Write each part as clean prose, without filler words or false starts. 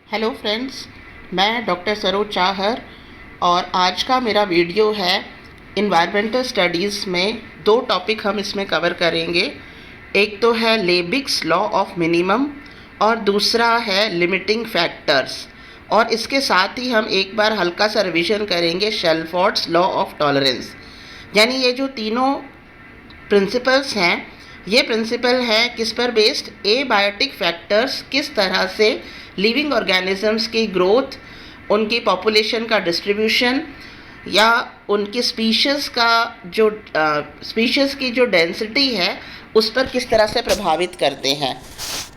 Hello friends, मैं doctor Saroj Chahar और आज का मेरा वीडियो है इन्वायरमेंटल स्टडीज़ में। दो टॉपिक हम इसमें कवर करेंगे। एक तो है लेबिग्स लॉ ऑफ मिनिमम और दूसरा है लिमिटिंग फैक्टर्स। और इसके साथ ही हम एक बार हल्का सा रिवीजन करेंगे शेल्फोर्ड्स लॉ ऑफ टॉलरेंस। यानी ये जो तीनों प्रिंसिपल्स हैं, ये प्रिंसिपल है किस पर बेस्ड, एबायोटिक फैक्टर्स किस तरह से लिविंग ऑर्गेनिजम्स की ग्रोथ, उनकी पॉपुलेशन का डिस्ट्रीब्यूशन या उनकी स्पीशीज़ की जो डेंसिटी है उस पर किस तरह से प्रभावित करते हैं।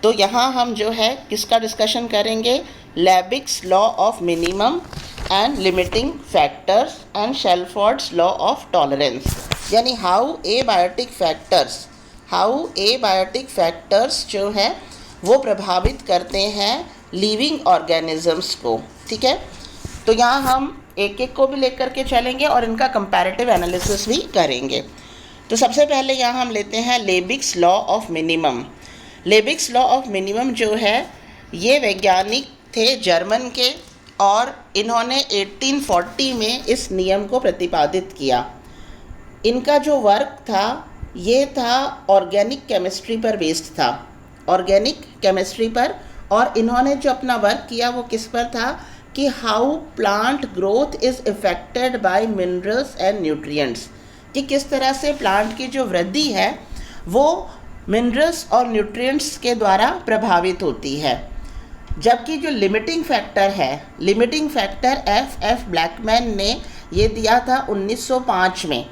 तो यहाँ हम जो है किसका डिस्कशन करेंगे, Liebig's law of minimum and limiting factors and Shelford's law of tolerance. यानी हाउ एबायोटिक फैक्टर्स जो है वो प्रभावित करते हैं लिविंग ऑर्गेनिजम्स को। ठीक है, तो यहाँ हम एक एक को भी लेकर के चलेंगे और इनका कंपैरेटिव एनालिसिस भी करेंगे। तो सबसे पहले यहाँ हम लेते हैं Liebig's law of minimum. Liebig's law of minimum जो है ये वैज्ञानिक थे जर्मन के और इन्होंने 1840 में इस नियम को प्रतिपादित किया। इनका जो वर्क था ये था ऑर्गेनिक केमिस्ट्री पर बेस्ड था, ऑर्गेनिक केमिस्ट्री पर। और इन्होंने जो अपना वर्क किया वो किस पर था कि how plant growth is affected by minerals and nutrients, कि किस तरह से प्लांट की जो वृद्धि है वो मिनरल्स और न्यूट्रिएंट्स के द्वारा प्रभावित होती है। जबकि जो लिमिटिंग फैक्टर है, लिमिटिंग फैक्टर एफ ब्लैकमैन ने ये दिया था 1905 में।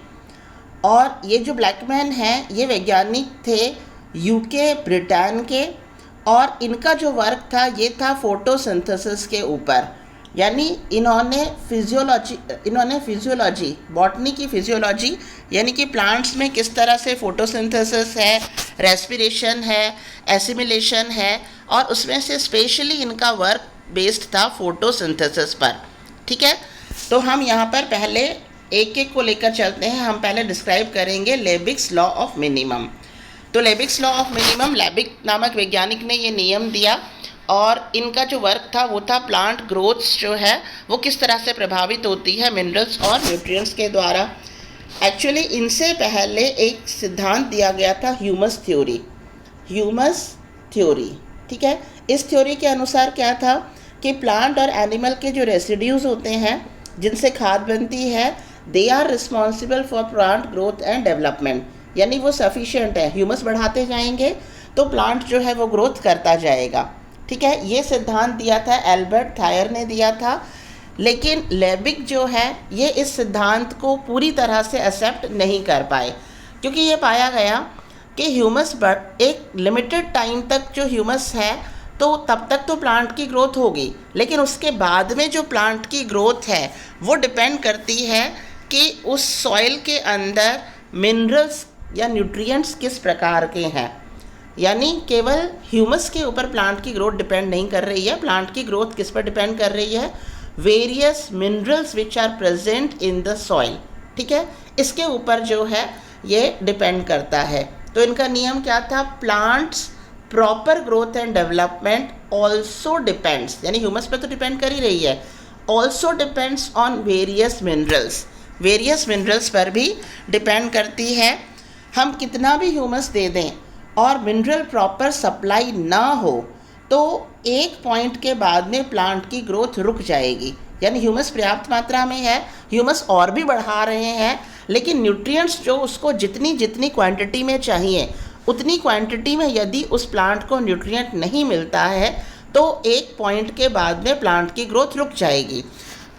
और ये जो ब्लैकमैन हैं ये वैज्ञानिक थे यूके ब्रिटेन के, और इनका जो वर्क था ये था फोटोसिंथेसिस के ऊपर। यानी इन्होंने फिजियोलॉजी, बॉटनी की फिजियोलॉजी, यानी कि प्लांट्स में किस तरह से फोटोसिंथेसिस है, रेस्पिरेशन है, एसिमिलेशन है, और उसमें से स्पेशली इनका वर्क बेस्ड था फोटोसिंथेसिस पर। ठीक है, तो हम यहाँ पर पहले एक एक को लेकर चलते हैं। हम पहले डिस्क्राइब करेंगे लेबिग्स लॉ ऑफ मिनिमम। तो लेबिग्स लॉ ऑफ मिनिमम, लेबिग नामक वैज्ञानिक ने ये नियम दिया और इनका जो वर्क था वो था प्लांट ग्रोथ्स जो है वो किस तरह से प्रभावित होती है मिनरल्स और न्यूट्रिएंट्स के द्वारा। एक्चुअली इनसे पहले एक सिद्धांत दिया गया था ह्यूमस थ्योरी। ठीक है, इस थ्योरी के अनुसार क्या था कि प्लांट और एनिमल के जो रेसिड्यूज़ होते हैं जिनसे खाद बनती है, they are responsible for plant growth and development. यानी वो सफिशिएंट है, ह्यूमस बढ़ाते जाएंगे तो प्लांट जो है वो ग्रोथ करता जाएगा। ठीक है, ये सिद्धांत दिया था एल्बर्ट थायर ने दिया था। लेकिन लेबिग जो है ये इस सिद्धांत को पूरी तरह से एक्सेप्ट नहीं कर पाए, क्योंकि ये पाया गया कि ह्यूमस एक लिमिटेड टाइम तक जो ह्यूमस है तो तब तक तो प्लांट की ग्रोथ होगी, लेकिन उसके बाद में जो प्लांट की ग्रोथ है वो डिपेंड करती है कि उस सॉइल के अंदर मिनरल्स या न्यूट्रिएंट्स किस प्रकार के हैं। यानी केवल ह्यूमस के ऊपर प्लांट की ग्रोथ डिपेंड नहीं कर रही है। प्लांट की ग्रोथ किस पर डिपेंड कर रही है, various minerals which are present in the soil. ठीक है, इसके ऊपर जो है ये डिपेंड करता है। तो इनका नियम क्या था, plants proper growth and development also depends, यानी ह्यूमस पर तो डिपेंड कर ही रही है, also depends on various minerals पर भी डिपेंड करती है। हम कितना भी ह्यूमस दे दें और मिनरल प्रॉपर सप्लाई ना हो तो एक पॉइंट के बाद में प्लांट की ग्रोथ रुक जाएगी। यानी ह्यूमस पर्याप्त मात्रा में है, ह्यूमस और भी बढ़ा रहे हैं, लेकिन न्यूट्रिएंट्स जो उसको जितनी क्वांटिटी में चाहिए उतनी क्वांटिटी में यदि उस प्लांट को न्यूट्रिएंट नहीं मिलता है तो एक पॉइंट के बाद में प्लांट की ग्रोथ रुक जाएगी।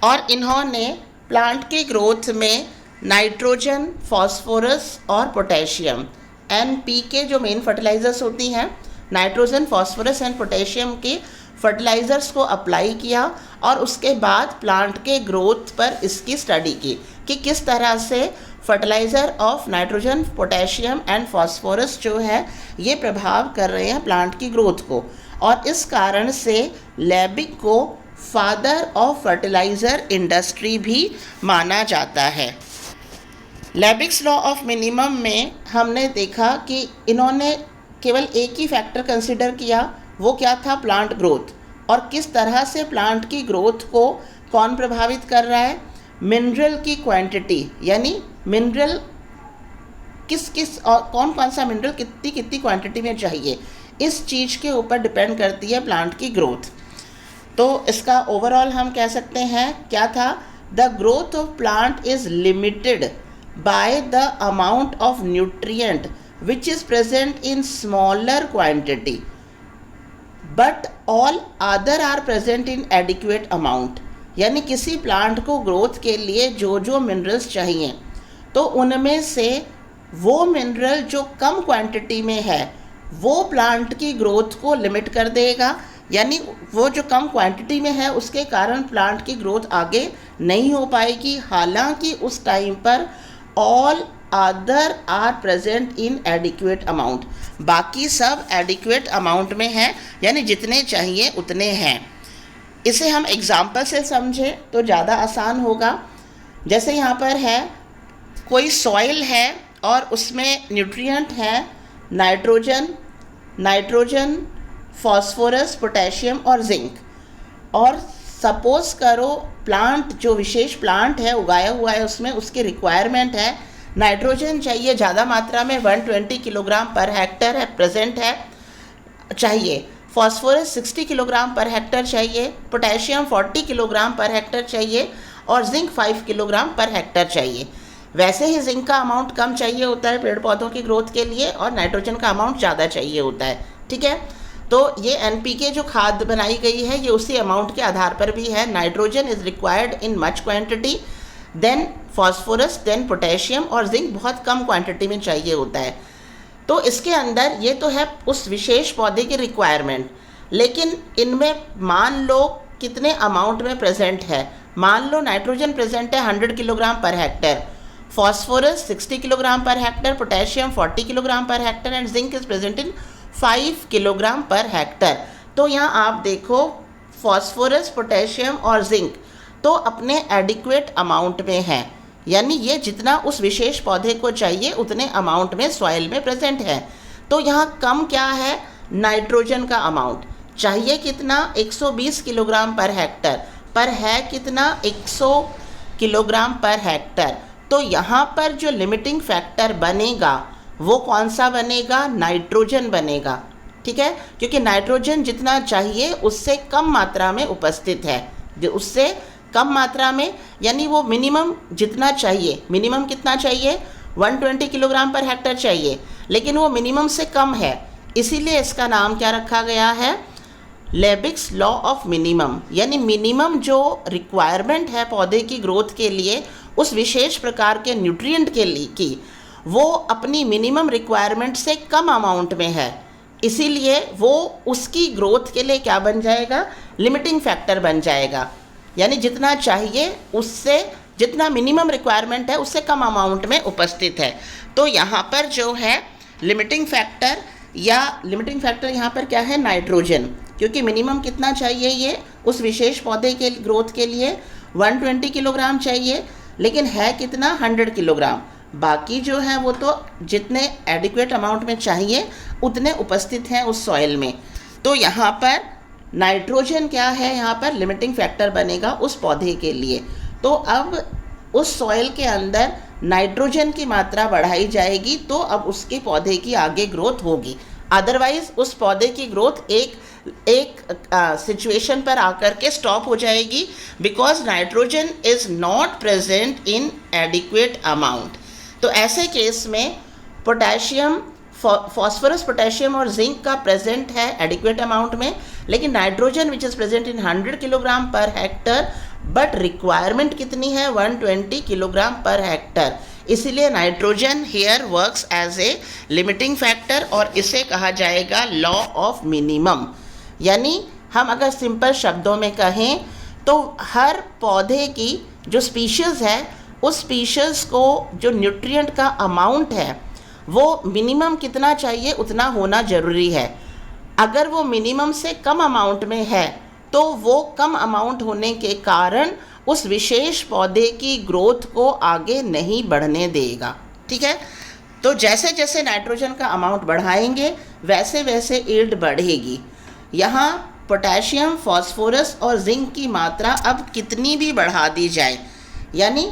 और इन्होंने प्लांट की ग्रोथ में नाइट्रोजन, फास्फोरस और पोटेशियम, NPK जो मेन फर्टिलाइज़र्स होती हैं, नाइट्रोजन, फास्फोरस एंड पोटेशियम के फर्टिलाइज़र्स को अप्लाई किया और उसके बाद प्लांट के ग्रोथ पर इसकी स्टडी की कि किस तरह से fertiliser of nitrogen, potassium and phosphorus जो है ये प्रभाव कर रहे हैं प्लांट की ग्रोथ को। और इस कारण से लेबिग को फादर ऑफ फर्टिलाइज़र इंडस्ट्री भी माना जाता है। लेबिग्स लॉ ऑफ मिनिमम में हमने देखा कि इन्होंने केवल एक ही फैक्टर कंसिडर किया, वो क्या था, प्लांट ग्रोथ। और किस तरह से प्लांट की ग्रोथ को कौन प्रभावित कर रहा है? मिनरल की क्वांटिटी, यानी मिनरल किस और कौन सा मिनरल कितनी क्वांटिटी में चाहिए, इस चीज़ के ऊपर डिपेंड करती है प्लांट की ग्रोथ। तो इसका ओवरऑल हम कह सकते हैं क्या था? The growth of plant is limited by the amount of nutrient which is present in smaller quantity but all other are present in adequate amount. यानी किसी प्लांट को ग्रोथ के लिए जो जो मिनरल्स चाहिए, तो उनमें से वो मिनरल जो कम क्वांटिटी में है वो प्लांट की ग्रोथ को लिमिट कर देगा। यानी वो जो कम क्वांटिटी में है उसके कारण प्लांट की ग्रोथ आगे नहीं हो पाएगी, हालांकि उस टाइम पर all other are present in adequate amount, बाकी सब एडिक्वेट अमाउंट में है, यानी जितने चाहिए उतने हैं। इसे हम एग्जाम्पल से समझें तो ज़्यादा आसान होगा। जैसे यहाँ पर है कोई सॉइल है और उसमें न्यूट्रिएंट है नाइट्रोजन, फॉस्फोरस, पोटेशियम और जिंक, और सपोज करो प्लांट जो विशेष प्लांट है उगाया हुआ है उसमें उसकी रिक्वायरमेंट है नाइट्रोजन चाहिए ज़्यादा मात्रा में 120 किलोग्राम पर हेक्टर है प्रेजेंट है चाहिए, फॉस्फोरस 60 किलोग्राम पर हेक्टर चाहिए, पोटेशियम 40 किलोग्राम पर हेक्टर चाहिए और जिंक 5 किलोग्राम पर हेक्टर चाहिए। वैसे ही जिंक का अमाउंट कम चाहिए होता है पेड़ पौधों की ग्रोथ के लिए और नाइट्रोजन का अमाउंट ज़्यादा चाहिए होता है, ठीक है। तो ये NPK जो खाद बनाई गई है ये उसी अमाउंट के आधार पर भी है। Nitrogen is required in much quantity, then phosphorus, then potassium, और जिंक बहुत कम क्वांटिटी में चाहिए होता है। तो इसके अंदर ये तो है उस विशेष पौधे की रिक्वायरमेंट, लेकिन इनमें मान लो कितने अमाउंट में प्रेजेंट है। मान लो नाइट्रोजन प्रेजेंट है 100 kilogram per Hector, phosphorus 60 kilogram per Hector, potassium 40 kilogram per Hector and zinc is present in 5 kilogram per Hector. तो यहाँ आप देखो फॉस्फोरस, पोटेशियम और जिंक तो अपने एडिक्वेट अमाउंट में है, यानी ये जितना उस विशेष पौधे को चाहिए उतने अमाउंट में सॉइल में प्रेजेंट है। तो यहाँ कम क्या है? नाइट्रोजन का अमाउंट चाहिए कितना? 120 किलोग्राम पर हेक्टर, पर है कितना? 100 किलोग्राम पर हेक्टर। तो यहाँ पर जो लिमिटिंग फैक्टर बनेगा वो कौन सा बनेगा? नाइट्रोजन बनेगा, ठीक है, क्योंकि नाइट्रोजन जितना चाहिए उससे कम मात्रा में उपस्थित है, उससे कम मात्रा में, यानी वो मिनिमम जितना चाहिए, मिनिमम कितना चाहिए? 120 किलोग्राम पर हेक्टर चाहिए, लेकिन वो मिनिमम से कम है, इसीलिए इसका नाम क्या रखा गया है? लेबिग्स लॉ ऑफ मिनिमम। यानी मिनिमम जो रिक्वायरमेंट है पौधे की ग्रोथ के लिए उस विशेष प्रकार के न्यूट्रिएंट के लिए की वो अपनी मिनिमम रिक्वायरमेंट से कम अमाउंट में है, इसीलिए वो उसकी ग्रोथ के लिए क्या बन जाएगा? लिमिटिंग फैक्टर बन जाएगा। यानी जितना चाहिए उससे, जितना मिनिमम रिक्वायरमेंट है उससे कम अमाउंट में उपस्थित है। तो यहाँ पर जो है लिमिटिंग फैक्टर, या लिमिटिंग फैक्टर यहाँ पर क्या है? नाइट्रोजन, क्योंकि मिनिमम कितना चाहिए ये उस विशेष पौधे के ग्रोथ के लिए? 120 किलोग्राम चाहिए, लेकिन है कितना? 100 किलोग्राम। बाकी जो है वो तो जितने एडिक्वेट अमाउंट में चाहिए उतने उपस्थित हैं उस सॉइल में। तो यहाँ पर नाइट्रोजन क्या है? यहाँ पर लिमिटिंग फैक्टर बनेगा उस पौधे के लिए। तो अब उस सॉइल के अंदर नाइट्रोजन की मात्रा बढ़ाई जाएगी तो अब उसके पौधे की आगे ग्रोथ होगी, अदरवाइज उस पौधे की ग्रोथ एक सिचुएशन पर आकर के स्टॉप हो जाएगी, because nitrogen is not present in adequate amount. तो ऐसे केस में पोटेशियम, फॉस्फोरस, पोटेशियम और जिंक का प्रेजेंट है एडिक्वेट अमाउंट में, लेकिन nitrogen which is present in 100 kilogram per hectare, but requirement कितनी है? 120 किलोग्राम पर हेक्टर। इसीलिए nitrogen here works as a limiting factor और इसे कहा जाएगा लॉ ऑफ मिनिमम। यानी हम अगर सिंपल शब्दों में कहें तो हर पौधे की जो स्पीशीज़ है उस स्पीशीज़ को जो न्यूट्रिएंट का अमाउंट है वो मिनिमम कितना चाहिए उतना होना ज़रूरी है। अगर वो मिनिमम से कम अमाउंट में है तो वो कम अमाउंट होने के कारण उस विशेष पौधे की ग्रोथ को आगे नहीं बढ़ने देगा, ठीक है। तो जैसे जैसे नाइट्रोजन का अमाउंट बढ़ाएंगे वैसे वैसे यील्ड बढ़ेगी। यहाँ पोटेशियम, फास्फोरस और जिंक की मात्रा अब कितनी भी बढ़ा दी जाए, यानी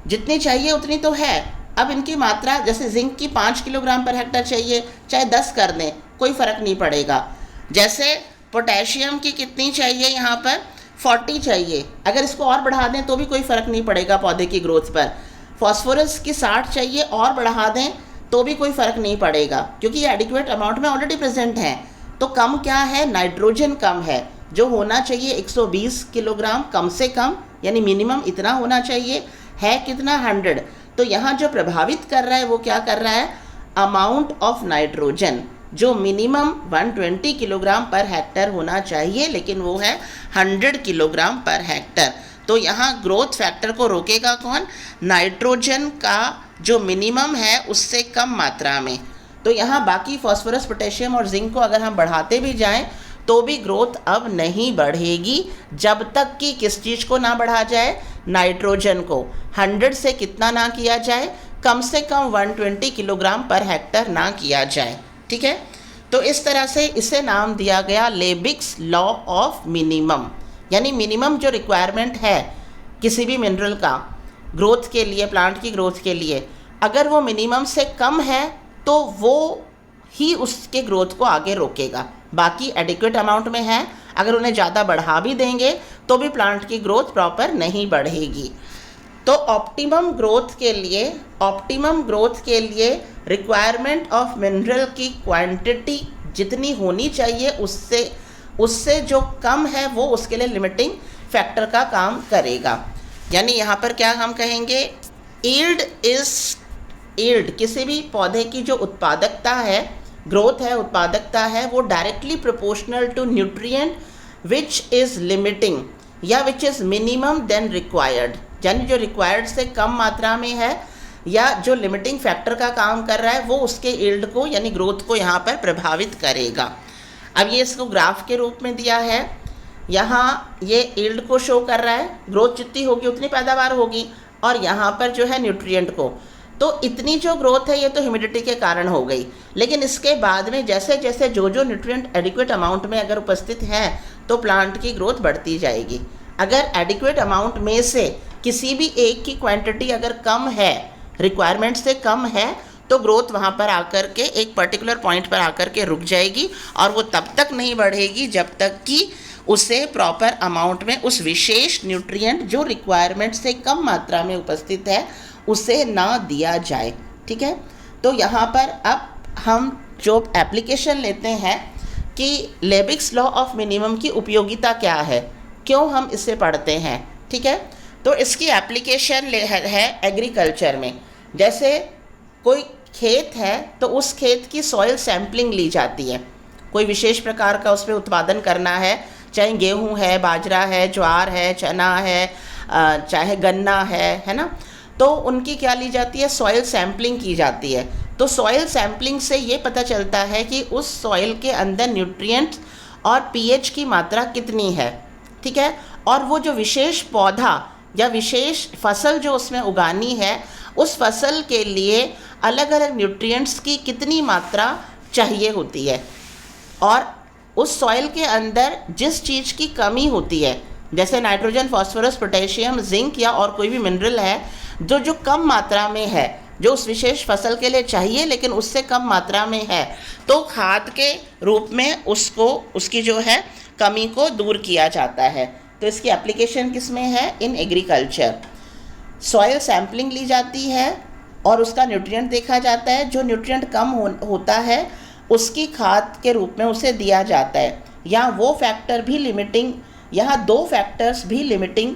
जितनी चाहिए उतनी तो है, अब इनकी मात्रा जैसे जिंक की 5 किलोग्राम पर हेक्टर चाहिए, चाहे 10 कर दें कोई फ़र्क नहीं पड़ेगा। जैसे पोटेशियम की कितनी चाहिए, यहाँ पर 40 चाहिए, अगर इसको और बढ़ा दें तो भी कोई फ़र्क नहीं पड़ेगा पौधे की ग्रोथ पर। फॉस्फोरस की 60 चाहिए, और बढ़ा दें तो भी कोई फ़र्क नहीं पड़ेगा, क्योंकि ये एडिक्वेट अमाउंट में ऑलरेडी प्रेजेंट हैं। तो कम क्या है, नाइट्रोजन कम है, जो होना चाहिए 120 किलोग्राम कम से कम, यानी मिनिमम इतना होना चाहिए, है कितना 100। तो यहाँ जो प्रभावित कर रहा है वो क्या कर रहा है, अमाउंट ऑफ नाइट्रोजन, जो मिनिमम 120 किलोग्राम पर हेक्टर होना चाहिए, लेकिन वो है 100 किलोग्राम पर हेक्टर। तो यहाँ ग्रोथ फैक्टर को रोकेगा कौन, नाइट्रोजन का जो मिनिमम है उससे कम मात्रा में। तो यहाँ बाकी फास्फोरस, पोटेशियम और जिंक को अगर हम बढ़ाते भी जाएं तो भी ग्रोथ अब नहीं बढ़ेगी, जब तक कि किस चीज़ को ना बढ़ा जाए, नाइट्रोजन को 100 से कितना ना किया जाए, कम से कम 120 किलोग्राम पर हेक्टर ना किया जाए। ठीक है, तो इस तरह से इसे नाम दिया गया लेबिग्स लॉ ऑफ मिनिमम, यानी मिनिमम जो रिक्वायरमेंट है किसी भी मिनरल का ग्रोथ के लिए, प्लांट की ग्रोथ के लिए, अगर वो मिनिमम से कम है तो वो ही उसके ग्रोथ को आगे रोकेगा। बाकी एडिक्वेट अमाउंट में है, अगर उन्हें ज़्यादा बढ़ा भी देंगे तो भी प्लांट की ग्रोथ प्रॉपर नहीं बढ़ेगी। तो ऑप्टिमम ग्रोथ के लिए रिक्वायरमेंट ऑफ मिनरल की क्वांटिटी जितनी होनी चाहिए उससे जो कम है वो उसके लिए लिमिटिंग फैक्टर का काम करेगा। यानी यहाँ पर क्या हम कहेंगे, यील्ड किसी भी पौधे की जो उत्पादकता है, ग्रोथ है, उत्पादकता है, वो directly proportional to nutrient which is limiting या which is minimum than required, यानी जो रिक्वायर्ड से कम मात्रा में है या जो लिमिटिंग फैक्टर का काम कर रहा है वो उसके यील्ड को यानी ग्रोथ को यहाँ पर प्रभावित करेगा। अब ये इसको ग्राफ के रूप में दिया है, यहाँ ये यील्ड को शो कर रहा है, ग्रोथ जितनी होगी उतनी पैदावार होगी, और यहाँ पर जो है न्यूट्रिएंट को। तो इतनी जो ग्रोथ है ये तो ह्यूमिडिटी के कारण हो गई, लेकिन इसके बाद में जैसे जैसे जो न्यूट्रिएंट एडिक्वेट अमाउंट में अगर उपस्थित हैं तो प्लांट की ग्रोथ बढ़ती जाएगी। अगर एडिक्वेट अमाउंट में से किसी भी एक की क्वांटिटी अगर कम है, रिक्वायरमेंट से कम है, तो ग्रोथ वहाँ पर आकर के एक पर्टिकुलर पॉइंट पर आकर के रुक जाएगी, और वो तब तक नहीं बढ़ेगी जब तक कि उसे प्रॉपर अमाउंट में उस विशेष न्यूट्रिएंट जो रिक्वायरमेंट से कम मात्रा में उपस्थित है उसे ना दिया जाए। ठीक है, तो यहाँ पर अब हम जो एप्लीकेशन लेते हैं कि लेबिग्स लॉ ऑफ मिनिमम की उपयोगिता क्या है, क्यों हम इसे पढ़ते हैं। ठीक है, तो इसकी एप्लीकेशन है एग्रीकल्चर में। जैसे कोई खेत है तो उस खेत की सॉइल सैम्पलिंग ली जाती है, कोई विशेष प्रकार का उसमें उत्पादन करना है, चाहे गेहूं है, बाजरा है, ज्वार है, चना है, चाहे गन्ना है ना, तो उनकी क्या ली जाती है, सॉइल सैम्पलिंग की जाती है। तो सॉइल सैम्पलिंग से ये पता चलता है कि उस सॉइल के अंदर न्यूट्रिएंट्स और पीएच की मात्रा कितनी है। ठीक है, और वो जो विशेष पौधा या विशेष फसल जो उसमें उगानी है, उस फसल के लिए अलग अलग न्यूट्रिएंट्स की कितनी मात्रा चाहिए होती है, और उस सॉइल के अंदर जिस चीज़ की कमी होती है, जैसे नाइट्रोजन, फास्फोरस, पोटेशियम, जिंक या और कोई भी मिनरल है जो कम मात्रा में है, जो उस विशेष फसल के लिए चाहिए लेकिन उससे कम मात्रा में है, तो खाद के रूप में उसकी जो है कमी को दूर किया जाता है। तो इसकी एप्लीकेशन किस में है, इन एग्रीकल्चर। सॉइल सैम्पलिंग ली जाती है और उसका न्यूट्रिएंट देखा जाता है, जो न्यूट्रिएंट कम होता है उसकी खाद के रूप में उसे दिया जाता है। यहाँ वो फैक्टर भी लिमिटिंग, यहाँ 2 फैक्टर्स भी लिमिटिंग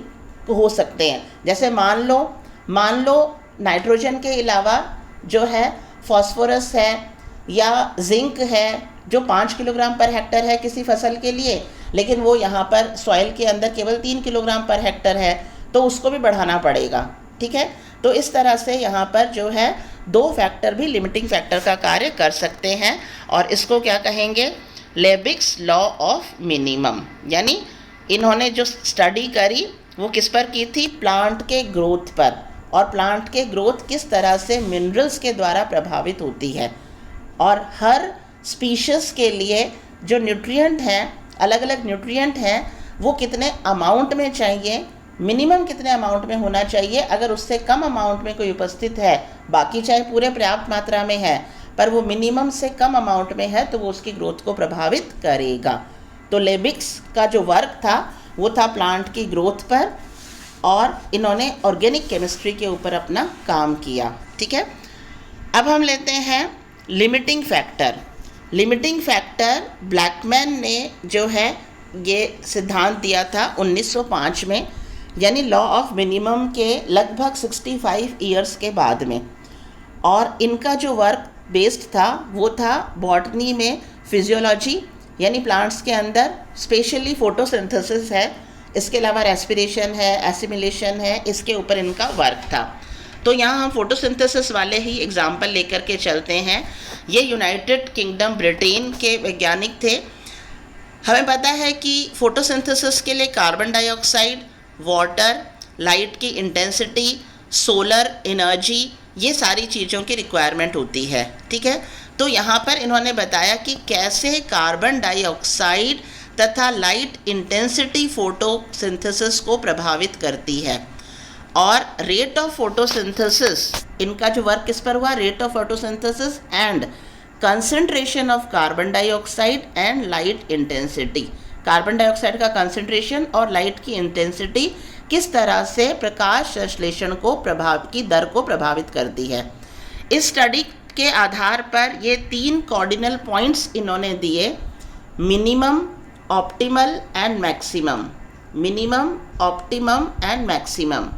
हो सकते हैं। जैसे मान लो नाइट्रोजन के अलावा जो है फास्फोरस है या जिंक है जो 5 किलोग्राम पर हेक्टर है किसी फसल के लिए, लेकिन वो यहाँ पर सॉइल के अंदर केवल 3 किलोग्राम पर हेक्टर है, तो उसको भी बढ़ाना पड़ेगा। ठीक है, तो इस तरह से यहाँ पर जो है 2 फैक्टर भी लिमिटिंग फैक्टर का कार्य कर सकते हैं, और इसको क्या कहेंगे, लेबिग्स लॉ ऑफ मिनिमम। यानी इन्होंने जो स्टडी करी वो किस पर की थी, प्लांट के ग्रोथ पर, और प्लांट के ग्रोथ किस तरह से मिनरल्स के द्वारा प्रभावित होती है, और हर स्पीशीज़ के लिए जो न्यूट्रिएंट हैं अलग अलग न्यूट्रिएंट हैं वो कितने अमाउंट में चाहिए, मिनिमम कितने अमाउंट में होना चाहिए। अगर उससे कम अमाउंट में कोई उपस्थित है, बाकी चाहे पूरे पर्याप्त मात्रा में है, पर वो मिनिमम से कम अमाउंट में है, तो वो उसकी ग्रोथ को प्रभावित करेगा। तो लेबिक्स का जो वर्क था वो था प्लांट की ग्रोथ पर, और इन्होंने ऑर्गेनिक केमिस्ट्री के ऊपर अपना काम किया। ठीक है, अब हम लेते हैं limiting factor. Limiting factor Blackman ने जो है ये सिद्धांत दिया था 1905 में, यानी लॉ ऑफ मिनिमम के लगभग 65 ईयर्स के बाद में। और इनका जो वर्क बेस्ड था वो था बॉटनी में फिजियोलॉजी, यानी प्लांट्स के अंदर स्पेशली फोटोसिंथेसिस है, इसके अलावा रेस्पिरेशन है, एसिमिलेशन है, इसके ऊपर इनका वर्क था। तो यहाँ हम फोटोसिंथेसिस वाले ही एग्जाम्पल लेकर के चलते हैं। ये यूनाइटेड किंगडम ब्रिटेन के वैज्ञानिक थे। हमें पता है कि फोटोसिंथेसिस के लिए कार्बन डाइऑक्साइड, वाटर, लाइट की इंटेंसिटी, सोलर एनर्जी, ये सारी चीज़ों की रिक्वायरमेंट होती है। ठीक है, तो यहाँ पर इन्होंने बताया कि कैसे कार्बन डाइऑक्साइड तथा लाइट इंटेंसिटी फोटोसिंथेसिस को प्रभावित करती है। और रेट ऑफ फोटोसिंथेसिस, इनका जो वर्क किस पर हुआ, rate of photosynthesis and concentration of carbon dioxide and light intensity. Carbon dioxide का कंसंट्रेशन और लाइट की इंटेंसिटी किस तरह से प्रकाश संश्लेषण को की दर को प्रभावित करती है। इस स्टडी के आधार पर ये 3 कॉर्डिनल पॉइंट्स इन्होंने दिए, minimum, optimal and maximum. Minimum, optimum and maximum.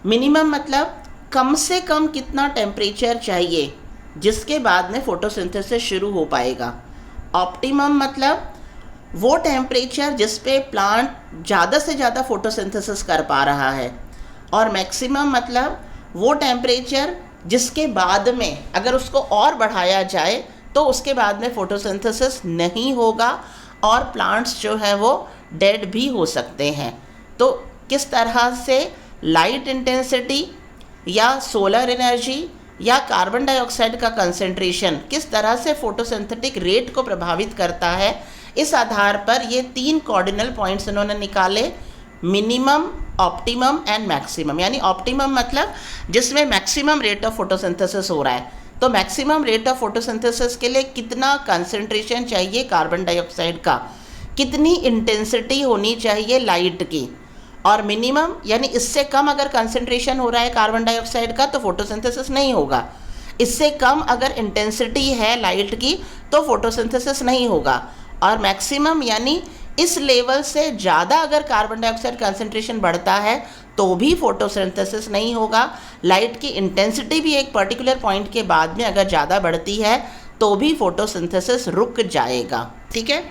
Minimum मतलब कम से कम कितना टेम्परेचर चाहिए जिसके बाद में फोटोसिंथेसिस शुरू हो पाएगा। ऑप्टिमम मतलब वो टेम्परेचर जिस पे प्लांट ज़्यादा से ज़्यादा फोटोसिंथेसिस कर पा रहा है। और मैक्सिमम मतलब वो टेम्परेचर जिसके बाद में अगर उसको और बढ़ाया जाए तो उसके बाद में फोटोसिंथेसिस नहीं होगा और प्लांट्स जो है वो डेड भी हो सकते हैं। तो किस तरह से लाइट इंटेंसिटी या सोलर एनर्जी या कार्बन डाइऑक्साइड का कंसंट्रेशन किस तरह से फोटोसिंथेटिक रेट को प्रभावित करता है, इस आधार पर ये 3 कॉर्डिनल पॉइंट्स इन्होंने निकाले, मिनिमम, ऑप्टिमम एंड मैक्सिमम। यानी ऑप्टिमम मतलब जिसमें मैक्सिमम रेट ऑफ फोटोसिंथेसिस हो रहा है, तो मैक्सिमम रेट ऑफ फोटोसिंथेसिस के लिए कितना कंसंट्रेशन चाहिए कार्बन डाइऑक्साइड का, कितनी इंटेंसिटी होनी चाहिए लाइट की, और मिनिमम यानी इससे कम अगर कंसंट्रेशन हो रहा है कार्बन डाइऑक्साइड का तो फोटोसिंथेसिस नहीं होगा, इससे कम अगर इंटेंसिटी है लाइट की तो फोटोसिंथेसिस नहीं होगा, और मैक्सिमम यानी इस लेवल से ज़्यादा अगर कार्बन डाइऑक्साइड कंसंट्रेशन बढ़ता है तो भी फोटोसिंथेसिस नहीं होगा। लाइट की इंटेंसिटी भी एक पर्टिकुलर पॉइंट के बाद में अगर ज़्यादा बढ़ती है तो भी फोटोसिंथेसिस रुक जाएगा। ठीक है,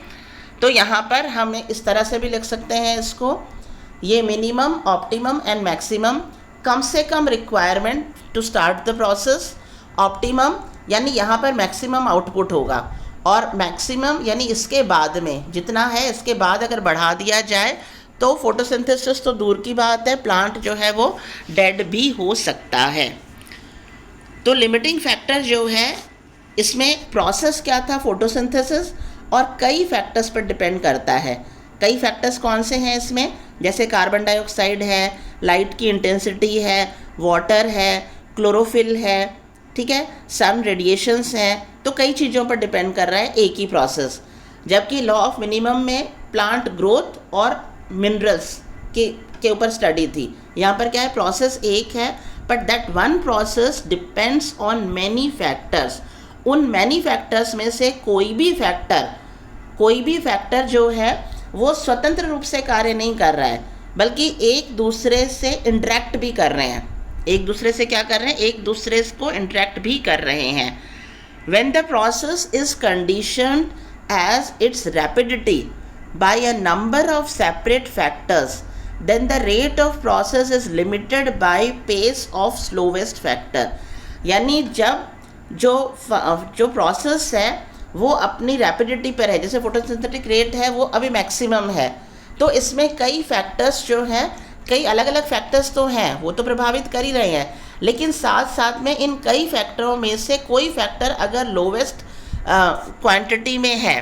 तो यहाँ पर हम इस तरह से भी लिख सकते हैं इसको, ये मिनिमम, ऑप्टिमम एंड मैक्सिमम, कम से कम requirement to start the process. Optimum यानी यहाँ पर मैक्सिमम आउटपुट होगा, और मैक्सिमम यानी इसके बाद में जितना है इसके बाद अगर बढ़ा दिया जाए तो फोटोसिंथेसिस तो दूर की बात है, प्लांट जो है वो डेड भी हो सकता है। तो लिमिटिंग फैक्टर जो है इसमें प्रोसेस क्या था, फोटोसिंथेसिस, और कई फैक्टर्स पर डिपेंड करता है। कई फैक्टर्स कौन से हैं इसमें, जैसे कार्बन डाइऑक्साइड है, लाइट की इंटेंसिटी है, वाटर है, क्लोरोफिल है, ठीक है, सन रेडिएशंस हैं, तो कई चीज़ों पर डिपेंड कर रहा है एक ही प्रोसेस। जबकि लॉ ऑफ मिनिमम में प्लांट ग्रोथ और मिनरल्स के ऊपर स्टडी थी। यहाँ पर क्या है, प्रोसेस एक है but that one process depends on many factors. उन मैनी फैक्टर्स में से कोई भी फैक्टर जो है वो स्वतंत्र रूप से कार्य नहीं कर रहा है, बल्कि एक दूसरे से इंटरेक्ट भी कर रहे हैं। एक दूसरे से क्या कर रहे हैं, एक दूसरे को इंटरेक्ट भी कर रहे हैं। When the process is conditioned as its rapidity by a number of separate factors, then the rate of process is limited by pace of slowest factor। यानी जब जो प्रोसेस है वो अपनी रैपिडिटी पर है, जैसे फोटोसिंथेटिक रेट है वो अभी मैक्सिमम है, तो इसमें कई फैक्टर्स जो हैं, कई अलग अलग फैक्टर्स तो हैं, वो तो प्रभावित कर ही रहे हैं, लेकिन साथ साथ में इन कई फैक्टरों में से कोई फैक्टर अगर लोवेस्ट क्वांटिटी में है,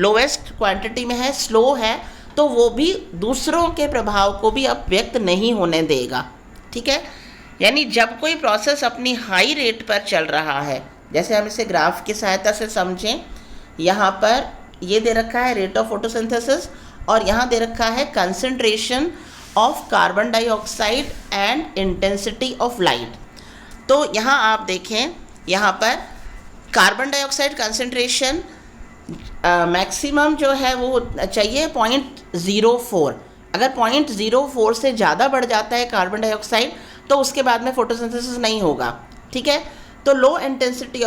लोवेस्ट क्वांटिटी में है, स्लो है, तो वो भी दूसरों के प्रभाव को भी अब व्यक्त नहीं होने देगा। ठीक है, यानी जब कोई प्रोसेस अपनी हाई रेट पर चल रहा है, जैसे हम इसे ग्राफ की सहायता से समझें, यहाँ पर ये दे रखा है रेट ऑफ फोटोसिंथेसिस और यहाँ दे रखा है concentration of carbon dioxide and intensity of light. तो यहाँ आप देखें, यहाँ पर कार्बन डाइऑक्साइड कंसंट्रेशन मैक्सिमम जो है वो चाहिए 0.04। अगर 0.04 से ज़्यादा बढ़ जाता है कार्बन डाइऑक्साइड तो उसके बाद में फोटोसिंथेसिस नहीं होगा। ठीक है, तो लो इंटेंसिटी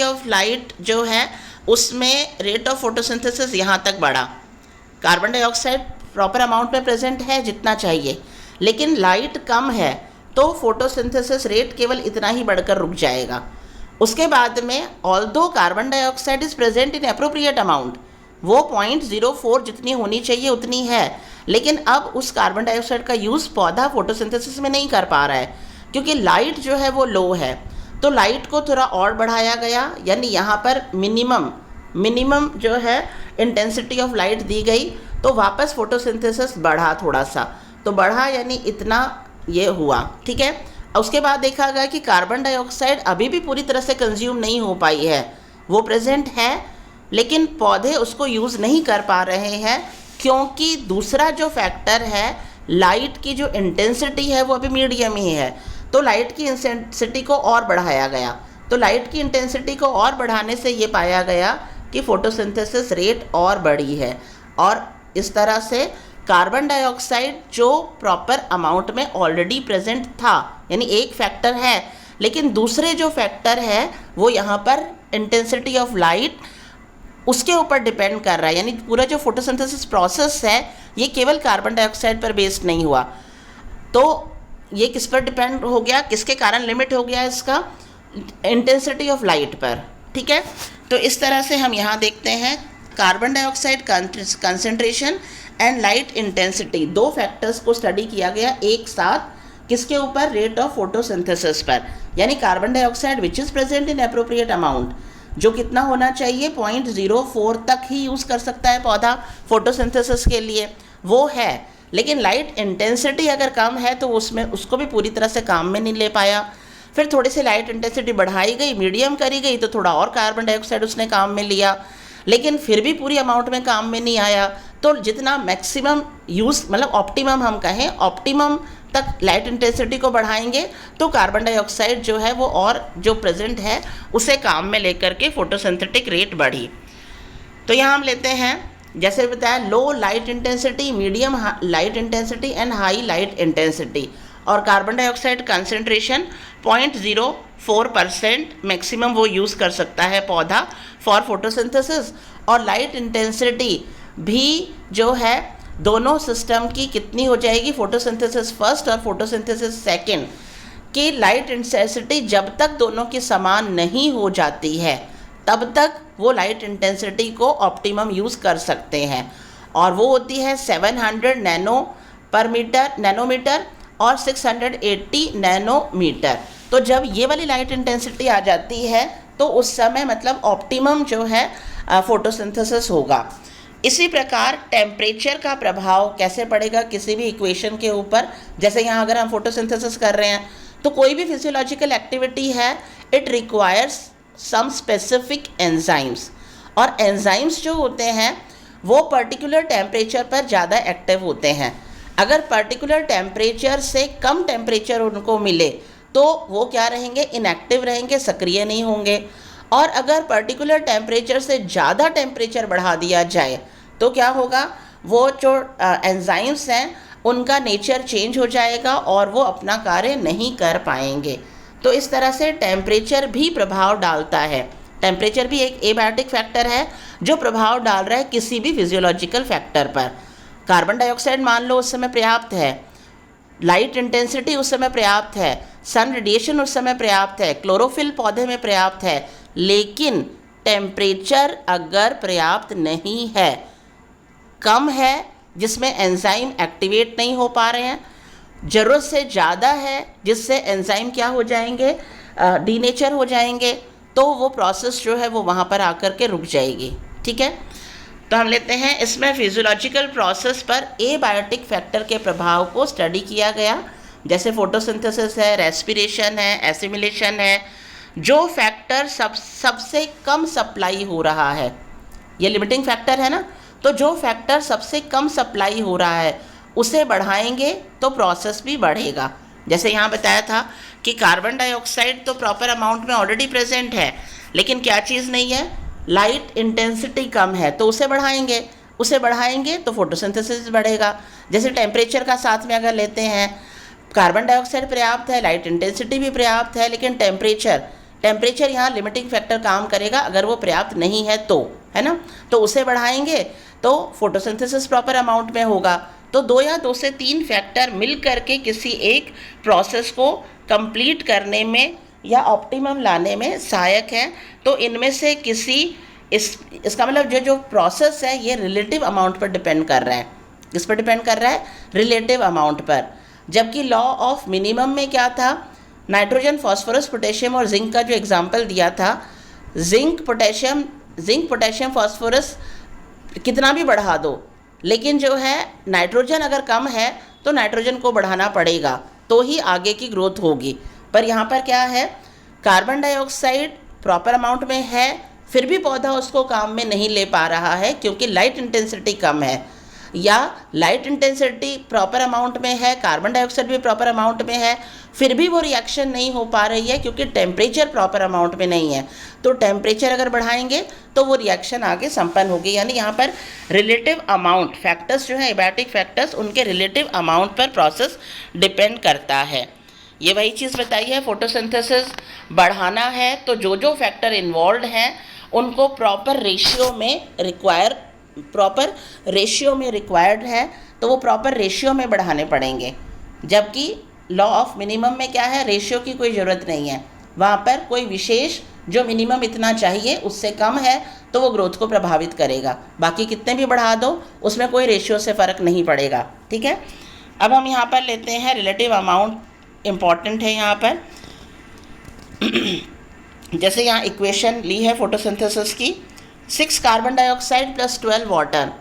ऑफ लाइट जो है उसमें रेट ऑफ फोटोसिंथेसिस यहाँ तक बढ़ा। कार्बन डाइऑक्साइड प्रॉपर अमाउंट में प्रेजेंट है जितना चाहिए, लेकिन लाइट कम है तो फोटोसिंथेसिस रेट केवल इतना ही बढ़कर रुक जाएगा। उसके बाद में although carbon dioxide is present in appropriate amount, वो 0.04 जितनी होनी चाहिए उतनी है, लेकिन अब उस कार्बन डाइऑक्साइड का यूज़ पौधा फोटोसिंथेसिस में नहीं कर पा रहा है क्योंकि लाइट जो है वो लो है। तो लाइट को थोड़ा और बढ़ाया गया, यानी यहाँ पर मिनिमम जो है इंटेंसिटी ऑफ लाइट दी गई, तो वापस फोटोसिंथेसिस बढ़ा थोड़ा सा, तो बढ़ा यानी इतना ये हुआ। ठीक है, उसके बाद देखा गया कि कार्बन डाइऑक्साइड अभी भी पूरी तरह से कंज्यूम नहीं हो पाई है, वो प्रेजेंट है लेकिन पौधे उसको यूज़ नहीं कर पा रहे हैं क्योंकि दूसरा जो फैक्टर है लाइट की जो इंटेंसिटी है वो अभी मीडियम ही है, तो लाइट की इंटेंसिटी को और बढ़ाया गया। तो लाइट की इंटेंसिटी को और बढ़ाने से ये पाया गया कि फोटोसिंथेसिस रेट और बढ़ी है और इस तरह से कार्बन डाइऑक्साइड जो प्रॉपर अमाउंट में ऑलरेडी प्रेजेंट था, यानी एक फैक्टर है, लेकिन दूसरे जो फैक्टर है वो यहाँ पर इंटेंसिटी ऑफ लाइट उसके ऊपर डिपेंड कर रहा है, यानी पूरा जो फोटोसिंथेसिस प्रोसेस है ये केवल कार्बन डाइऑक्साइड पर बेस्ड नहीं हुआ। तो ये किस पर डिपेंड हो गया, किसके कारण लिमिट हो गया इसका, इंटेंसिटी ऑफ लाइट पर। ठीक है, तो इस तरह से हम यहाँ देखते हैं carbon dioxide concentration and light intensity, दो फैक्टर्स को स्टडी किया गया एक साथ, किसके ऊपर, रेट ऑफ फोटोसिंथेसिस पर, यानी carbon dioxide which is present in appropriate amount, जो कितना होना चाहिए 0.04 तक ही यूज़ कर सकता है पौधा फोटोसिंथेसिस के लिए, वो है, लेकिन लाइट इंटेंसिटी अगर कम है तो उसमें उसको भी पूरी तरह से काम में नहीं ले पाया। फिर थोड़ी सी लाइट इंटेंसिटी बढ़ाई गई, मीडियम करी गई, तो थोड़ा और कार्बन डाइऑक्साइड उसने काम में लिया, लेकिन फिर भी पूरी अमाउंट में काम में नहीं आया। तो जितना मैक्सिमम यूज़, मतलब ऑप्टिमम हम कहें, ऑप्टिमम तक लाइट इंटेंसिटी को बढ़ाएंगे तो कार्बन डाइऑक्साइड जो है वो और जो प्रेजेंट है उसे काम में लेकर के फोटोसिंथेटिक रेट बढ़ी। तो यहाँ हम लेते हैं, जैसे बताया, लो light intensity, medium light intensity and high light intensity, और कार्बन डाइऑक्साइड कंसंट्रेशन 0.04% मैक्सिमम वो यूज़ कर सकता है पौधा फॉर फोटोसिंथेसिस, और लाइट इंटेंसिटी भी जो है दोनों सिस्टम की कितनी हो जाएगी, फोटोसिंथेसिस फर्स्ट और फोटोसिंथेसिस सेकंड की लाइट इंटेंसिटी जब तक दोनों की समान नहीं हो जाती है तब तक वो लाइट इंटेंसिटी को ऑप्टिमम यूज़ कर सकते हैं, और वो होती है 700 नैनोमीटर और 680 नैनोमीटर। तो जब ये वाली लाइट इंटेंसिटी आ जाती है तो उस समय मतलब ऑप्टिमम जो है फोटोसिंथेसिस होगा। इसी प्रकार टेम्परेचर का प्रभाव कैसे पड़ेगा किसी भी इक्वेशन के ऊपर, जैसे यहाँ अगर हम फोटोसिंथेसिस कर रहे हैं तो कोई भी फिजियोलॉजिकल एक्टिविटी है, it requires some specific enzymes, और एंजाइम्स जो होते हैं वो पर्टिकुलर टेम्परेचर पर ज़्यादा एक्टिव होते हैं। अगर पर्टिकुलर टेम्परेचर से कम टेम्परेचर उनको मिले तो वो क्या रहेंगे, इनएक्टिव रहेंगे, सक्रिय नहीं होंगे, और अगर पर्टिकुलर टेम्परेचर से ज़्यादा टेम्परेचर बढ़ा दिया जाए तो क्या होगा, वो जो एंजाइम्स हैं उनका नेचर चेंज हो जाएगा और वो अपना कार्य नहीं कर पाएंगे। तो इस तरह से टेम्परेचर भी प्रभाव डालता है। टेम्परेचर भी एक एबायोटिक फैक्टर है जो प्रभाव डाल रहा है किसी भी फिजियोलॉजिकल फैक्टर पर। कार्बन डाइऑक्साइड मान लो उस समय पर्याप्त है, लाइट इंटेंसिटी उस समय पर्याप्त है, सन रेडिएशन उस समय पर्याप्त है, क्लोरोफिल पौधे में पर्याप्त है, लेकिन टेम्परेचर अगर पर्याप्त नहीं है, कम है, जिसमें एंजाइम एक्टिवेट नहीं हो पा रहे हैं, ज़रूरत से ज़्यादा है जिससे एंजाइम क्या हो जाएंगे, डीनेचर हो जाएंगे, तो वो प्रोसेस जो है वो वहाँ पर आकर के रुक जाएगी। ठीक है। तो हम लेते हैं, इसमें फिजियोलॉजिकल प्रोसेस पर एबायोटिक फैक्टर के प्रभाव को स्टडी किया गया, जैसे फोटोसिंथेसिस है, रेस्पिरेशन है, एसिमिलेशन है। जो फैक्टर सबसे कम सप्लाई हो रहा है, ये लिमिटिंग फैक्टर है ना, तो जो फैक्टर सबसे कम सप्लाई हो रहा है उसे बढ़ाएंगे तो प्रोसेस भी बढ़ेगा। जैसे यहाँ बताया था कि कार्बन डाइऑक्साइड तो प्रॉपर अमाउंट में ऑलरेडी प्रेजेंट है, लेकिन क्या चीज़ नहीं है, लाइट इंटेंसिटी कम है, तो उसे बढ़ाएंगे तो फोटोसिंथेसिस बढ़ेगा। जैसे टेम्परेचर का साथ में अगर लेते हैं, कार्बन डाइऑक्साइड पर्याप्त है, लाइट इंटेंसिटी भी पर्याप्त है, लेकिन टेम्परेचर यहाँ लिमिटिंग फैक्टर काम करेगा अगर वो पर्याप्त नहीं है तो, है ना। तो उसे बढ़ाएंगे तो फोटोसिंथेसिस प्रॉपर अमाउंट में होगा। तो 2 या 2 से 3 फैक्टर मिल करके किसी एक प्रोसेस को कंप्लीट करने में या ऑप्टिमम लाने में सहायक है। तो इनमें से इसका मतलब जो प्रोसेस है ये रिलेटिव अमाउंट पर डिपेंड कर रहा है। किस पर डिपेंड कर रहा है? रिलेटिव अमाउंट पर। जबकि लॉ ऑफ मिनिमम में क्या था, नाइट्रोजन, फास्फोरस, पोटेशियम और जिंक का जो एग्जाम्पल दिया था, जिंक पोटेशियम फास्फोरस कितना भी बढ़ा दो, लेकिन जो है नाइट्रोजन अगर कम है तो नाइट्रोजन को बढ़ाना पड़ेगा तो ही आगे की ग्रोथ होगी। पर यहाँ पर क्या है, कार्बन डाइऑक्साइड प्रॉपर अमाउंट में है, फिर भी पौधा उसको काम में नहीं ले पा रहा है क्योंकि लाइट इंटेंसिटी कम है, या लाइट इंटेंसिटी प्रॉपर अमाउंट में है, कार्बन डाइऑक्साइड भी प्रॉपर अमाउंट में है, फिर भी वो रिएक्शन नहीं हो पा रही है क्योंकि टेम्परेचर प्रॉपर अमाउंट में नहीं है। तो टेम्परेचर अगर बढ़ाएंगे तो वो रिएक्शन आगे संपन्न होगी। यानी यहाँ पर रिलेटिव अमाउंट फैक्टर्स जो है, एबायोटिक फैक्टर्स, उनके रिलेटिव अमाउंट पर प्रोसेस डिपेंड करता है। ये वही चीज़ बताई है, फोटोसिंथेसिस बढ़ाना है तो जो फैक्टर इन्वॉल्व हैं उनको प्रॉपर रेशियो में रिक्वायर्ड है, तो वो प्रॉपर रेशियो में बढ़ाने पड़ेंगे। जबकि लॉ ऑफ मिनिमम में क्या है, रेशियो की कोई ज़रूरत नहीं है, वहाँ पर कोई विशेष जो मिनिमम इतना चाहिए उससे कम है तो वो ग्रोथ को प्रभावित करेगा, बाकी कितने भी बढ़ा दो उसमें कोई रेशियो से फ़र्क नहीं पड़ेगा। ठीक है। अब हम यहाँ पर लेते हैं रिलेटिव अमाउंट, इम्पॉर्टेंट है यहाँ पर। जैसे यहाँ इक्वेशन ली है फोटोसिंथेसिस की, 6 carbon dioxide plus 12 water,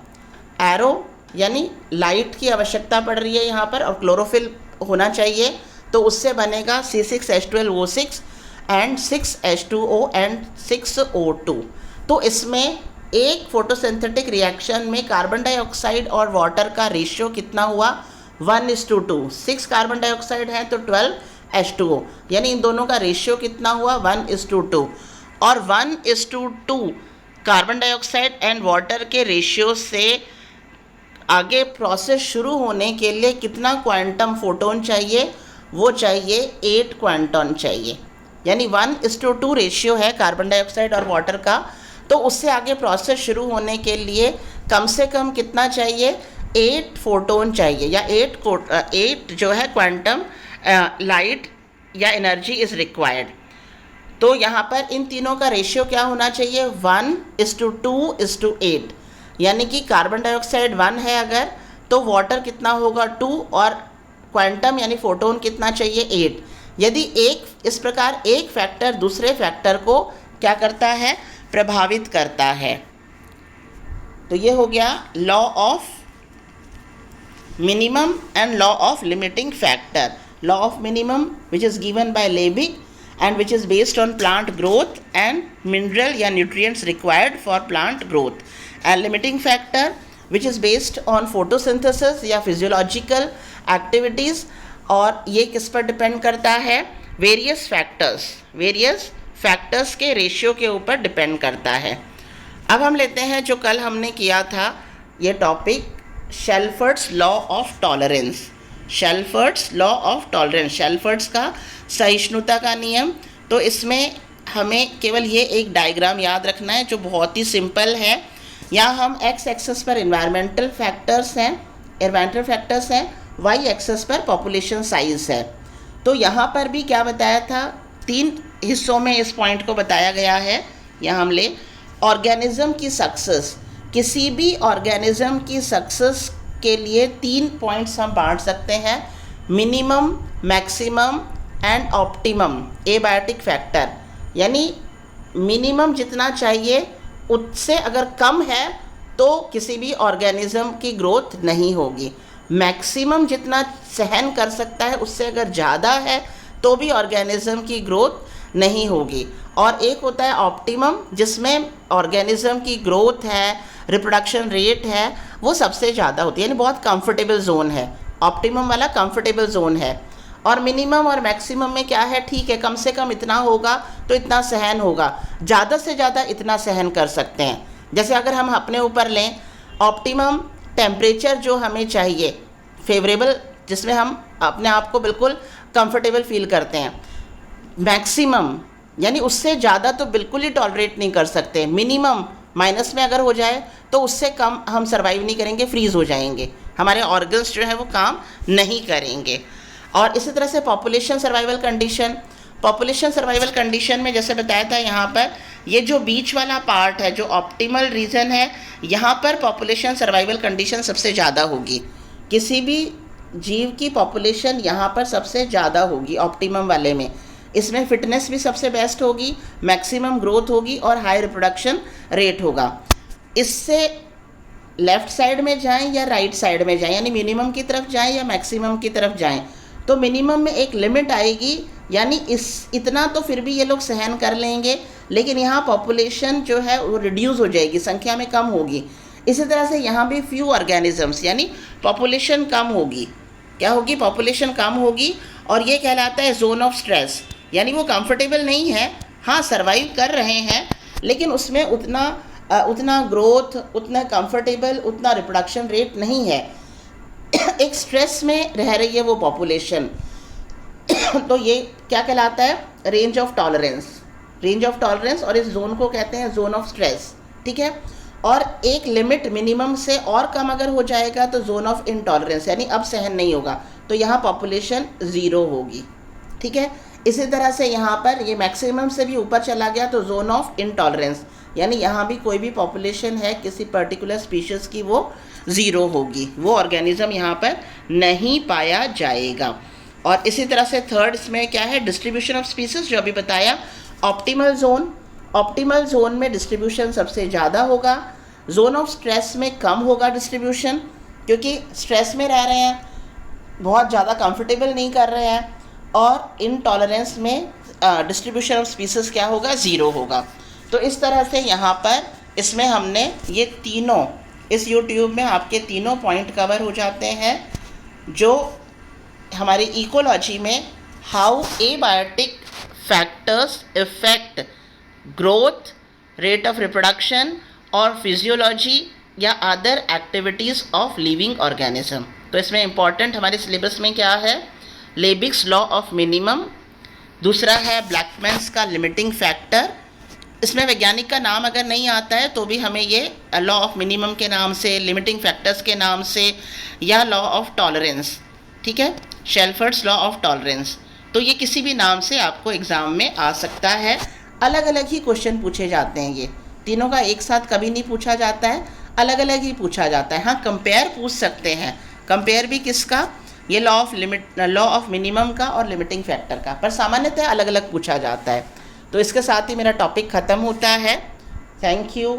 arrow यानी लाइट की आवश्यकता पड़ रही है यहाँ पर और क्लोरोफिल होना चाहिए, तो उससे बनेगा C6H12O6 and 6H2O and 6O2। तो इसमें एक फोटोसिंथेटिक रिएक्शन में कार्बन डाइऑक्साइड और वाटर का रेशियो कितना हुआ, 1:2। 6 कार्बन डाइऑक्साइड है तो 12 H2O, यानी इन दोनों का रेशियो कितना हुआ, 1:2। और 1:2 कार्बन डाइऑक्साइड एंड वाटर के रेशियो से आगे प्रोसेस शुरू होने के लिए कितना क्वांटम फोटोन चाहिए, वो चाहिए 8 क्वांटम चाहिए। यानी 1:2 रेशियो है कार्बन डाइऑक्साइड और वाटर का, तो उससे आगे प्रोसेस शुरू होने के लिए कम से कम कितना चाहिए, 8 फोटोन चाहिए, या 8 जो है क्वांटम लाइट या एनर्जी इज़ रिक्वायर्ड। तो यहाँ पर इन तीनों का रेशियो क्या होना चाहिए, 1:2:8। यानी कि कार्बन डाइऑक्साइड 1 है अगर, तो वाटर कितना होगा 2, और क्वांटम यानी फोटोन कितना चाहिए 8। यदि इस प्रकार एक फैक्टर दूसरे फैक्टर को क्या करता है, प्रभावित करता है। तो ये हो गया law of minimum and law of limiting factor. Law of minimum which is given by Liebig and which is based on plant growth and mineral या nutrients required for plant growth, and limiting factor which is based on photosynthesis या physiological activities, और ये किस पर depend करता है, various factors के ratio के ऊपर डिपेंड करता है। अब हम लेते हैं जो कल हमने किया था ये टॉपिक, शेल्फर्ड्स लॉ ऑफ टॉलरेंस। शेल्फर्ड्स का सहिष्णुता का नियम। तो इसमें हमें केवल ये एक डायग्राम याद रखना है जो बहुत ही सिंपल है। यहाँ हम एक्स एक्सेस पर एनवायरमेंटल फैक्टर्स हैं, वाई एक्सेस पर पॉपुलेशन साइज है। तो यहाँ पर भी क्या बताया था, 3 हिस्सों में इस पॉइंट को बताया गया है। यहाँ हम ले ऑर्गेनिज्म की सक्सेस, किसी भी ऑर्गेनिज्म की सक्सेस के लिए 3 पॉइंट्स हम बांट सकते हैं, minimum, maximum and optimum abiotic factor. यानी मिनिमम जितना चाहिए उससे अगर कम है तो किसी भी ऑर्गेनिज्म की ग्रोथ नहीं होगी। मैक्सिमम जितना सहन कर सकता है उससे अगर ज़्यादा है तो भी ऑर्गेनिज्म की ग्रोथ नहीं होगी। और एक होता है ऑप्टिमम, जिसमें ऑर्गेनिज्म की ग्रोथ है, रिप्रोडक्शन रेट है, वो सबसे ज़्यादा होती है, यानी बहुत कंफर्टेबल जोन है। ऑप्टिमम वाला कंफर्टेबल जोन है। और मिनिमम और मैक्सिमम में क्या है, ठीक है कम से कम इतना होगा तो इतना सहन होगा, ज़्यादा से ज़्यादा इतना सहन कर सकते हैं। जैसे अगर हम अपने ऊपर लें, ऑप्टिमम टेम्परेचर जो हमें चाहिए फेवरेबल, जिसमें हम अपने आप को बिल्कुल कंफर्टेबल फील करते हैं। मैक्सिमम यानी उससे ज़्यादा तो बिल्कुल ही टॉलरेट नहीं कर सकते। मिनिमम माइनस में अगर हो जाए तो उससे कम हम सर्वाइव नहीं करेंगे, फ्रीज़ हो जाएंगे, हमारे ऑर्गन्स जो है वो काम नहीं करेंगे। और इसी तरह से population survival condition, population survival condition में जैसे बताया था यहाँ पर ये जो बीच वाला पार्ट है, जो ऑप्टिमल रीजन है, यहाँ पर पॉपुलेशन सर्वाइवल कंडीशन सबसे ज़्यादा होगी। किसी भी जीव की पॉपुलेशन यहाँ पर सबसे ज़्यादा होगी ऑप्टिमम वाले में। इसमें फिटनेस भी सबसे बेस्ट होगी, मैक्सिमम ग्रोथ होगी और हाई रिप्रोडक्शन रेट होगा। इससे लेफ़्ट साइड में जाएं या राइट साइड में जाएं, यानी मिनिमम की तरफ जाएं या मैक्सिमम की तरफ जाएं, तो मिनिमम में एक लिमिट आएगी, यानी इतना तो फिर भी ये लोग सहन कर लेंगे, लेकिन यहाँ पॉपुलेशन जो है वो रिड्यूस हो जाएगी, संख्या में कम होगी। इसी तरह से यहाँ भी फ्यू ऑर्गेनिजम्स, यानी पॉपुलेशन कम होगी। क्या होगी, पॉपुलेशन कम होगी। और ये कहलाता है जोन ऑफ स्ट्रेस, यानी वो कंफर्टेबल नहीं है, हाँ सर्वाइव कर रहे हैं, लेकिन उसमें उतना ग्रोथ, उतना कंफर्टेबल, उतना रिप्रोडक्शन रेट नहीं है, एक स्ट्रेस में रह रही है वो पॉपुलेशन। तो ये क्या कहलाता है, range of tolerance, range of tolerance, और इस जोन को कहते हैं जोन ऑफ स्ट्रेस, ठीक है। और एक लिमिट मिनिमम से और कम अगर हो जाएगा तो जोन ऑफ इनटॉलरेंस, यानी अब सहन नहीं होगा, तो यहाँ पॉपुलेशन 0 होगी, ठीक है। इसी तरह से यहाँ पर ये मैक्सिमम से भी ऊपर चला गया तो जोन ऑफ इनटॉलरेंस, यानी यहाँ भी कोई भी पॉपुलेशन है किसी पर्टिकुलर स्पीशीज़ की वो 0 होगी, वो ऑर्गेनिज्म यहाँ पर नहीं पाया जाएगा। और इसी तरह से थर्ड इसमें क्या है, डिस्ट्रीब्यूशन ऑफ स्पीशीज़, जो अभी बताया। ऑप्टिमल जोन, ऑप्टिमल जोन में डिस्ट्रीब्यूशन सबसे ज़्यादा होगा। जोन ऑफ स्ट्रेस में कम होगा डिस्ट्रीब्यूशन, क्योंकि स्ट्रेस में रह रहे हैं, बहुत ज़्यादा कंफर्टेबल नहीं कर रहे हैं। और इनटॉलरेंस में डिस्ट्रीब्यूशन ऑफ स्पीशीज़ क्या होगा, 0 होगा। तो इस तरह से यहाँ पर इसमें हमने ये तीनों, इस यूट्यूब में आपके तीनों पॉइंट कवर हो जाते हैं, जो हमारी इकोलॉजी में how abiotic factors effect growth, rate of reproduction और फिजियोलॉजी या other activities of living organism. तो इसमें इम्पॉर्टेंट हमारे सिलेबस में क्या है, लेबिक्स लॉ ऑफ मिनिमम, दूसरा है ब्लैकमैन्स का लिमिटिंग फैक्टर। इसमें वैज्ञानिक का नाम अगर नहीं आता है तो भी हमें ये लॉ ऑफ मिनिमम के नाम से, लिमिटिंग फैक्टर्स के नाम से, या लॉ ऑफ टॉलरेंस, ठीक है, शेल्फर्ड्स लॉ ऑफ टॉलरेंस, तो ये किसी भी नाम से आपको एग्ज़ाम में आ सकता है। अलग अलग ही क्वेश्चन पूछे जाते हैं, ये तीनों का एक साथ कभी नहीं पूछा जाता है, अलग अलग ही पूछा जाता है। हाँ कंपेयर पूछ सकते हैं, कंपेयर भी किसका, ये लॉ ऑफ मिनिमम का और लिमिटिंग फैक्टर का, पर सामान्यतः अलग अलग पूछा जाता है। तो इसके साथ ही मेरा टॉपिक ख़त्म होता है। Thank you.